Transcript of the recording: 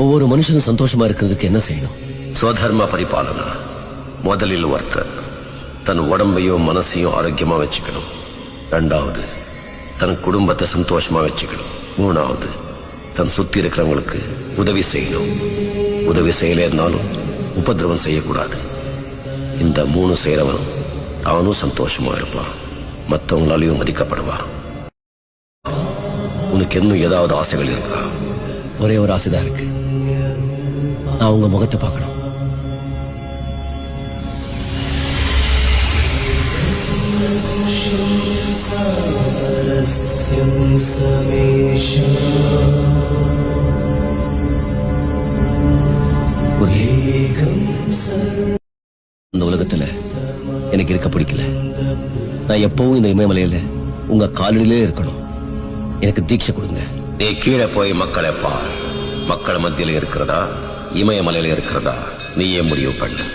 ஒவ்வொரு மனுஷனும் சந்தோஷமா இருக்கிறதுக்கு என்ன செய்யணும்? ஸ்வதர்ம பரிபாலனா. முதலில் ஒருத்தர் தன் உடம்பையும் மனசையும் ஆரோக்கியமா வச்சுக்கணும். ரெண்டாவது, தன் குடும்பத்தை சந்தோஷமா வச்சுக்கணும். மூணாவது, தன் சுத்தி இருக்கிறவங்களுக்கு உதவி செய்யணும். உதவி செய்யலே இருந்தாலும் உபதிரவம் செய்யக்கூடாது. இந்த 3 செய்யறவனும் அவனும் சந்தோஷமா இருப்பான், மற்றவங்களாலையும் மதிக்கப்படுவான். உனக்கு இன்னும் ஏதாவது ஆசைகள் இருக்கா? ஒரே ஒரு ஆசைதான் இருக்கு. நான் உங்க முகத்தை பார்க்கணும். இந்த உலகத்துல எனக்கு இருக்க பிடிக்கல. நான் எப்பவும் இந்த இமயமலையில உங்க காலடியிலே இருக்கணும். எனக்கு தீட்சை கொடுங்க. நீ கீழே போய் மக்களை பார். மக்கள் மத்தியில இருக்கிறதா, இமயமலையில இருக்கிறதா, நீயே முடிவு பண்ணு.